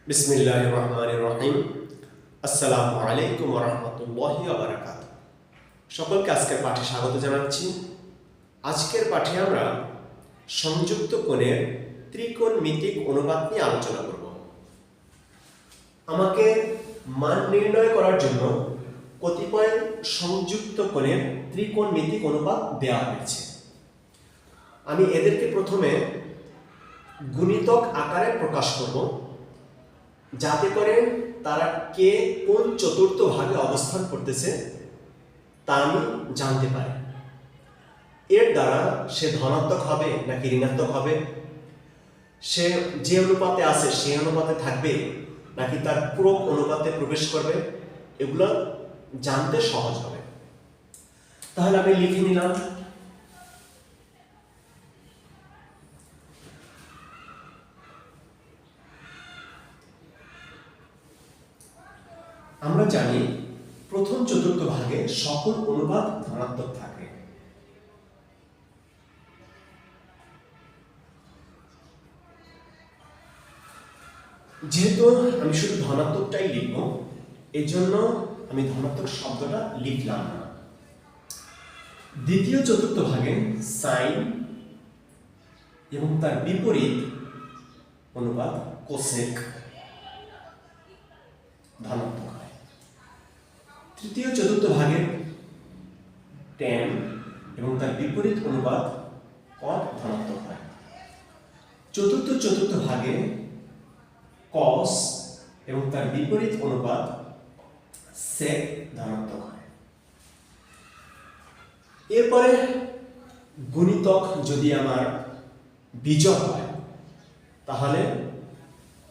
বিসমিল্লাহির রহমানির রহিম। আসসালামু আলাইকুম ওয়া রাহমাতুল্লাহি ওয়া বারাকাতুহু। সকলকে আজকের পাঠে স্বাগত জানাচ্ছি। আজকের পাঠে আমরা সংযুক্ত কোণের ত্রিকোণমিতিক অনুপাত নিয়ে আলোচনা করব। আমাকে মান নির্ণয় করার জন্য কতিপয় সংযুক্ত কোণের ত্রিকোণমিতিক অনুপাত দেওয়া হয়েছে। আমি এদেরকে প্রথমে গুণিতক আকারে প্রকাশ করব, যাতে করে তারা কে কোন চতুর্থ ভাগে অবস্থান করতেছে তা আমি জানতে পারি। এর দ্বারা সে ধনাত্মক হবে নাকি ঋণাত্মক হবে, সে যে অনুপাতে আছে সেই অনুপাতে থাকবে নাকি তার পূরক অনুপাতে প্রবেশ করবে, এগুলো জানতে সহজ হবে। তাহলে আমি লিখে নিলাম আমরা জানি প্রথম চতুর্থ ভাগে সকল অনুপাত ধনাত্মক থাকে। যেহেতু আমি শুধু ধনাত্মকটাই লিখব, এই জন্য আমি ধনাত্মক শব্দটা লিখলাম না। দ্বিতীয় চতুর্থ ভাগে সাইন এবং তার বিপরীত অনুপাত কোসেক ধনাত্মক হয়। তৃতীয় চতুর্থ ভাগে ট্যান এবং তার বিপরীত অনুপাত কট ধনাত্মক হয়। চতুর্থ ভাগে কস এবং তার বিপরীত অনুপাত সেক ধনাত্মক হয়। এরপরে গুণিতক যদি আমার বিজোড় হয়, তাহলে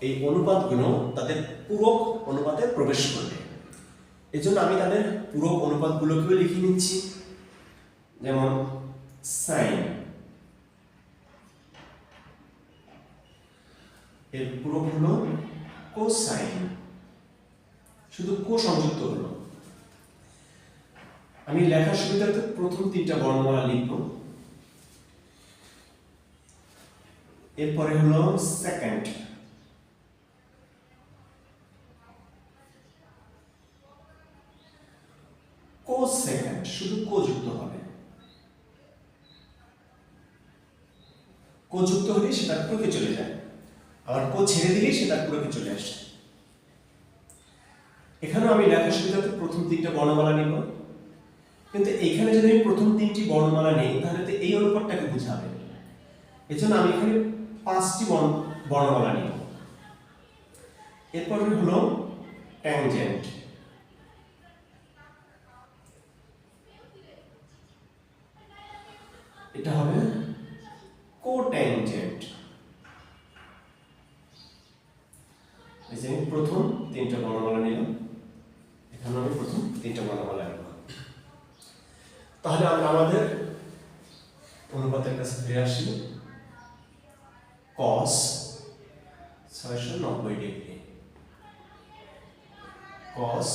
এই অনুপাতগুলো তাদের পূরক অনুপাতে প্রবেশ করবে। এজন্য আমি তাদের পূরক অনুপাতগুলোকেও লিখে নিচ্ছি। যেমন সাইন এর পূরক হলো কোসাইন, শুধু কো সংযুক্ত হলো। আমি লেখার সুবিধার্থে প্রথম তিনটা বর্ণমালা লিখব। এরপরে হলো সেকেন্ড, কোসেকেন্ড, শুধু কো যুক্ত হবে। কো যুক্ত হলে সেটা পুরোকে চলে যায়, আবার কো ছেড়ে দিলে সেটা পুরোকে চলে আসে। এখানেও আমি লেখার সুবিধার্থে প্রথম তিনটা বর্ণমালা নিব, কিন্তু এখানে যদি আমি প্রথম তিনটি বর্ণমালা নেই তাহলে তো এই অনুপাতটাকে বোঝাবে। এজন্য আমি এখানে পাঁচটি বর্ণমালা নিব। এরপরে হলো ট্যানজেন্ট, এটা হবে কোট্যানজেন্ট। এই যে আমি প্রথম তিনটা বর্ণমালা নিলাম, এখানে আমি প্রথম তিনটা বর্ণমালা নিব। তাহলে আমরা আমাদের অনুপাতের কাছে ফিরে আসি। cos 690 degree. cos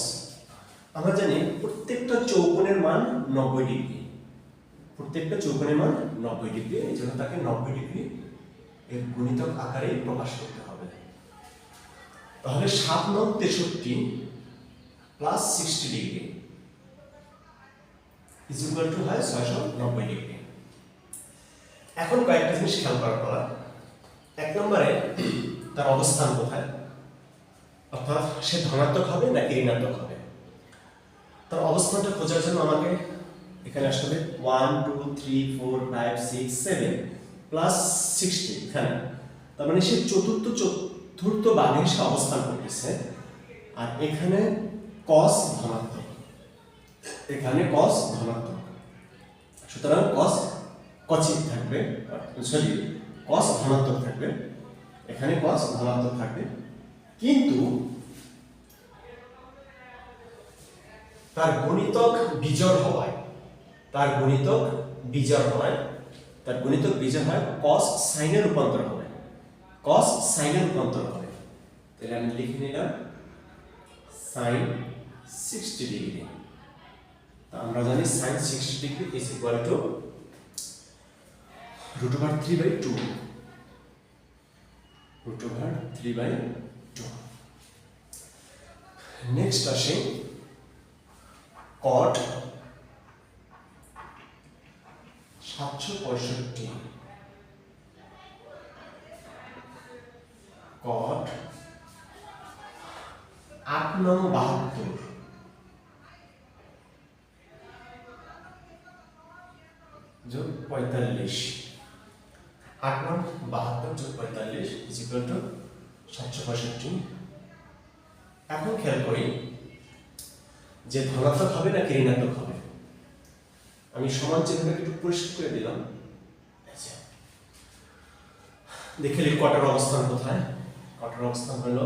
আমরা জানি প্রত্যেকটা চৌকোণের মান 90 ডিগ্রি, প্রত্যেকটা চৌকোণের মান 90 ডিগ্রি। এই জন্য তাকে 90 ডিগ্রি এর গুণিতক আকারে প্রকাশ করতে হবে। তাহলে 7 9 63 plus 60 degree is equal to হয় 690 ডিগ্রি। এখন কয়েকটা জিনিস খেয়াল করার পর, এক নম্বরে তার অবস্থান কোথায়, অর্থাৎ সে ধনাত্মক হবে নাকি ঋণাত্মক হবে। তার অবস্থানটা খোঁজার জন্য আমাকে এখানে আসতে হবে 1 2 3 4 5 6 7 প্লাস 60 এখানে। তার মানে সে চতুর্থ ভাগে সে অবস্থান করতেছে। আর এখানে cos ধনাত্মক, এখানে cos ধনাত্মক, সুতরাং cos কচিত থাকবে, সরি cos ধনাত্মক থাকবে, এখানে cos ধনাত্মক থাকবে। কিন্তু তার গুণিতক বিজোড় হওয়ায়, তার গুণিতক বিজোড় হয় cos সাইনে রূপান্তর হবে, cos সাইনে রূপান্তর হবে। তাহলে আমি লিখে নিলাম sin 60 ডিগ্রি। আমরা জানি sin 60 degree is equal to √3/2, √3/2। Next আসে কট 765, কট 8×72 যোগ 45, 8×72 যোগ 45 ইজ ইকুয়াল টু 765। এখন খেয়াল করি যে ধনাত্মক হবে নাকি ঋণাত্মক হবে। আমি সমান চিহ্নটা একটু পরিষ্কার করে দিলাম। আচ্ছা, দেখে নিই কটার অবস্থান কোথায়। কটার অবস্থান হলো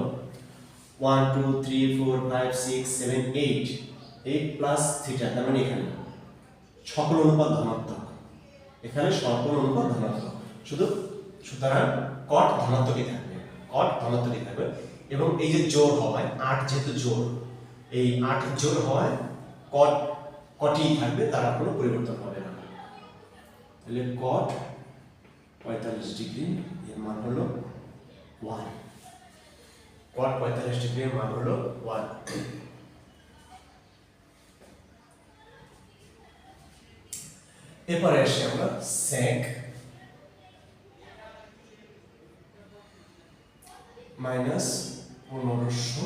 1 2 3 4 5 6 7 8, 8 প্লাস থিটা, তার মানে এখানে সকল অনুপাত ধনাত্মক, এখানে সকল অনুপাত ধনাত্মক, সুতরাং কট ধনাত্মকই থাকবে, কট ধনাত্মকই থাকবে। এবং এই যে জোর হওয়ায় 8, যেহেতু জোর, এই 8 জোর হওয়ায় কট কটই থাকবে, তার কোনো পরিবর্তন হবে না। তাহলে কট 45 ডিগ্রি এর মান হলো 1, কট 45 ডিগ্রি এর মান হলো 1। এরপরে আসি আমরা sec মাইনাস 1500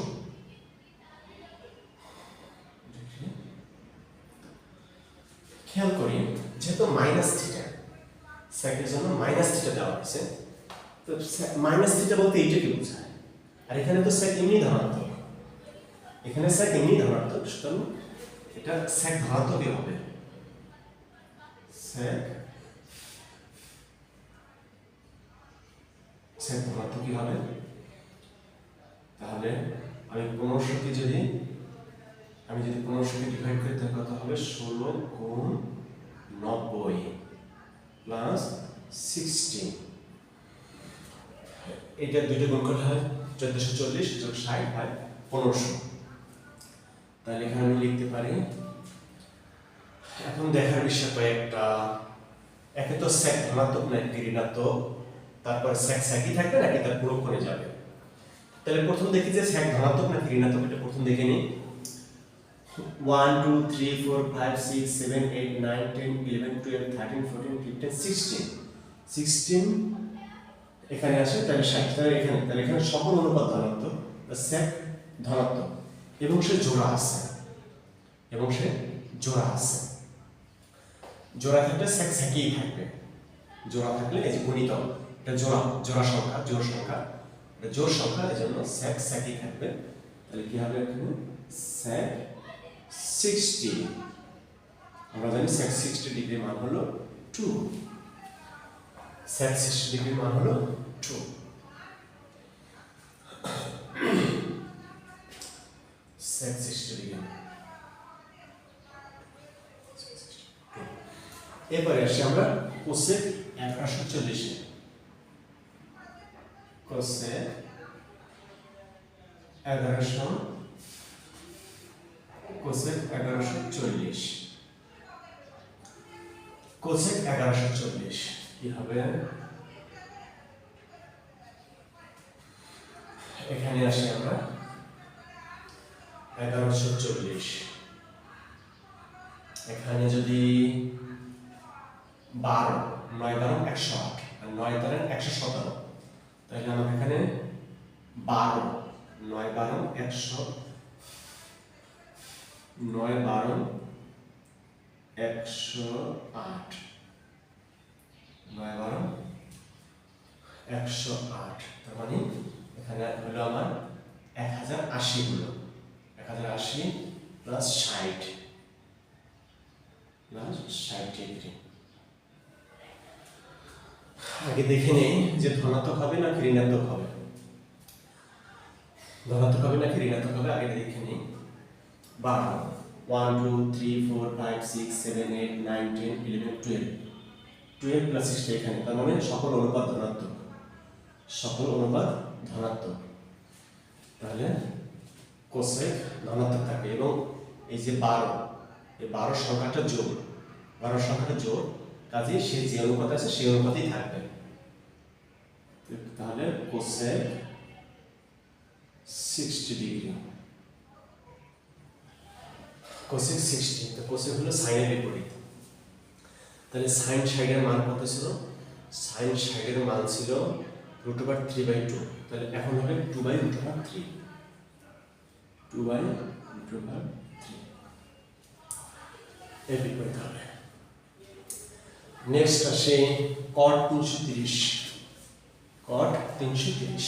ডিগ্রি। খেয়াল করি যেহেতু মাইনাস থিটা, সেকের জন্য মাইনাস থিটা দেওয়া হয়েছে, তো মাইনাস থিটা বলতে এইটাকে বোঝায়, আর এখানে তো সেক এমনি ধনাত্মক, এখানে সেক এমনি ধনাত্মক, সুতরাং এটা সেক ধনাত্মকই হবে। সেক ধনাত্মকই হবে। তাহলে আমি 1500কে যদি 1500কে ডিভাইড করি তাহলে কত হবে? 16 গুণ 90 প্লাস 16, এটা দুইটা গুণ করলে হয় 1440 যোগ 60 হয় 1500। তাহলে এখানে আমি লিখতে পারি, এখন দেখার বিষয় কয়েকটা, একে তো সেক ধনাত্মক নাকি ঋণাত্মক, তারপর সেক সেকই থাকবে নাকি তার পুরো করে যাবে। তাহলে প্রথম দেখি যে সেক ধনাত্মক নাকি ঋণাত্মক, এটা প্রথম দেখে নিই। 1 2 3 4 5 6 7 8 9 10 11 12 13 14 15 16, 16 এখানে আসে, তাহলে 60, তাহলে এখানে সকল অনুপাত ধনাত্মক, সেক ধনাত্মক, এবং সে জোড়া আছে, জোড়া থাকলে সেক সেকই থাকবে, জোড়া থাকলে এই যে গুণিতক, এটা জোড়া সংখ্যা, জোড় সংখ্যা, এজন্য সেক সেকই থাকবে। তাহলে কি হবে এখানে? সেক 60, আমরা জানি সেক 60 ডিগ্রি মান হলো 2, সেক 60 ডিগ্রি মান হলো 2। সেক 60 ডিগ্রি। এরপরে আসি আমরা কোসেক 1140 এ। কোসেক 1140, কোসেক 1140 কি হবে? এখানে আসি আমরা 1140, এখানে যদি 12, 9 12 108 আর 9 12 117, তাহলে আমরা এখানে 12, 9 12 100, 9 12 108, 9 12 108, তার মানে এখানে হলো আমার 1080 হলো, 1080 প্লাস 60 ডিগ্রি। আগে দেখে নেই যে ধনাত্মক হবে নাকি ঋণাত্মক হবে, ধনাত্মক হবে নাকি ঋণাত্মক হবে, আগে দেখে নেই। 12, 1 2 3 4 5 6 7 8 9 10 11 12, 12 প্লাস 60 এখানে, তার মানে সকল অনুপাত ধনাত্মক, তাহলে কোসেক ধনাত্মক থাকে। এবং এই যে 12, এই 12 সংখ্যাটা জোড়, কাজে সে যে অনুপাত আছে সেই অনুপাতেই থাকবে। তাহলে কোসেক 60 ডিগ্রি কোসেক 60, তো কোসেক হলো সাইনের বিপরীত। তাহলে সাইন সাইডের মান কত ছিল? সাইন সাইডের মান ছিল √3/2। তাহলে এখন হবে 2/√3, 2/√3 এর বিপরীত হবে। নেক্সট আসে cot 330, cot 330।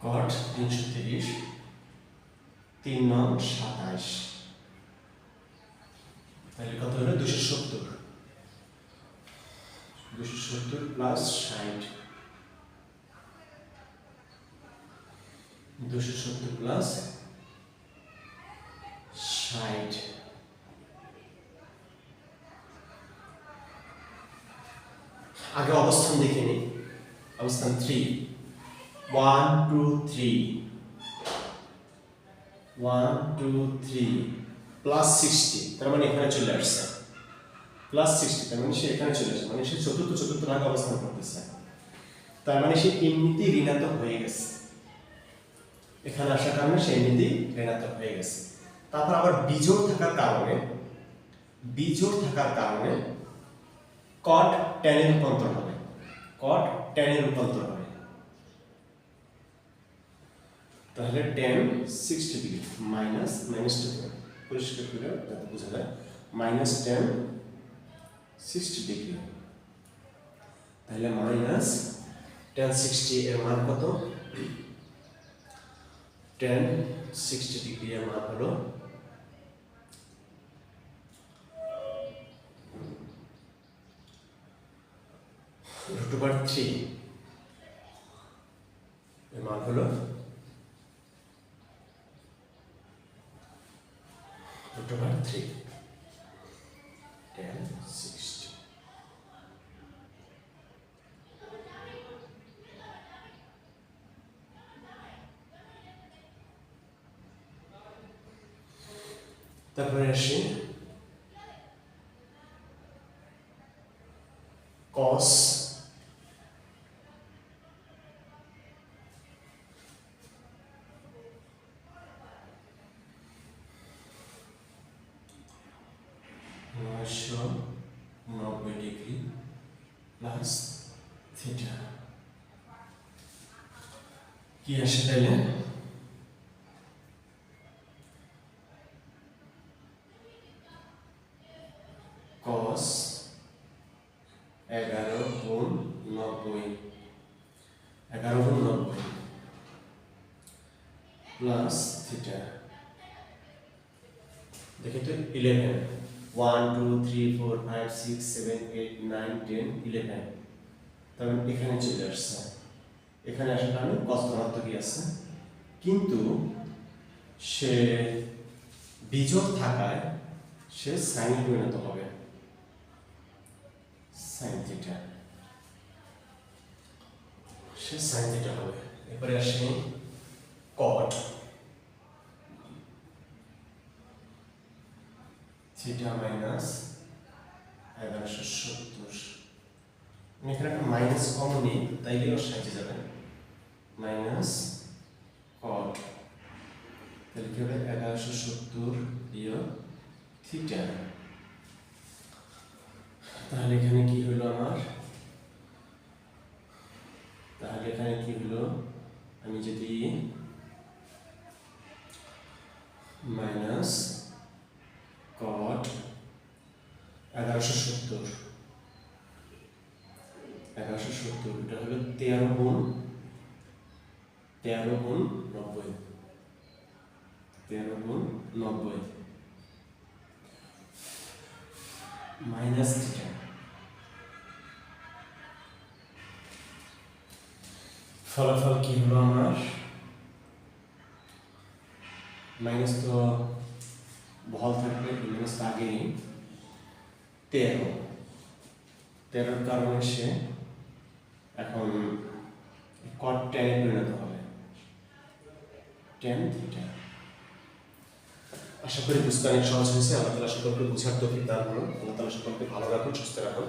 cot 330, 3 9 27, তাহলে কত হলো? 270, 270 প্লাস 60, 270 প্লাস 60। আগে অবস্থান দেখে নিই। অবস্থান 3, 1 2 3, 1 2 3 প্লাস 60, তার মানে এখানে চলে আসছে প্লাস 60, তার মানে সে এখানে চলে আসছে, মানে সে চতুর্থ ভাগে অবস্থান করতেছে। তার মানে সে এমনিতেই ঋণাত্মক হয়ে গেছে, এখানে আসার কারণে সে এমনিতেই ঋণাত্মক হয়ে গেছে। তারপর আবার বিজোড় থাকার কারণে cot tan এর রূপান্তর হবে, cot tan এর রূপান্তর হবে। তাহলে tan 60 ডিগ্রি মাইনাস পরিষ্কার করে যাতে বোঝা যায়, মাইনাস tan 60 ডিগ্রি। তাহলে মাইনাস tan 60 এর মান কত? tan 60 ডিগ্রি এর মান হলো √3 এর মান হলো √3 tan 60। তারপরে আসি cos 90 ডিগ্রি প্লাস থিটা কি আসে? তাহলে cos 11 গুণ 90, 11 গুণ 90 প্লাস থিটা, দেখে তো 11, 1 2 3 4 5 6 7 8 9 10 11, তাহলে এখানে চলে আসছে। এখানে আসার কারণে cos ধনাত্মকই আছে, কিন্তু সে বিজোড় থাকায় সে সাইনে পরিণত হবে, সাইন থিটা, সে সাইন থিটা হবে। এরপরে আসি cot থিটা মাইনাস 1170, এখানে একটা মাইনাস কমন নেই, তাই গেলেও সাইজে যাবে, মাইনাস cot, তাহলে কি হবে? 1170 বিয়োগ থিটা। তাহলে এখানে কি হলো আমার? তাহলে এখানে কি হলো? আমি যদি মাইনাস cot 1170, এটা হলো 13 গুণ 90, 13 গুণ 90 মাইনাস থিটা, ফলাফল কি হলো আমার? মাইনাস তো বহল থাকবে, মাইনাস আগেই 13 কারণে সে এখন cot tan এ পরিণত হবে, tan থিটা। আশা করি বুঝতে অনেক সহজ হয়েছে। আল্লাহ তাআলা সকলকে বুঝার তৌফিক দান করুন। আল্লাহ তাআলা সকলকে ভালো রাখুন, সুস্থ রাখুন।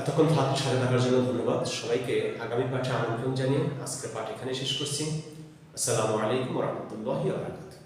এতক্ষণ সাথে থাকার জন্য ধন্যবাদ সবাইকে। আগামী পাঠে আমন্ত্রণ জানিয়ে আজকের পাঠ এখানে শেষ করছি। আসসালামু আলাইকুম ওয়া রাহমাতুল্লাহি ওয়া বারাকাতুহু।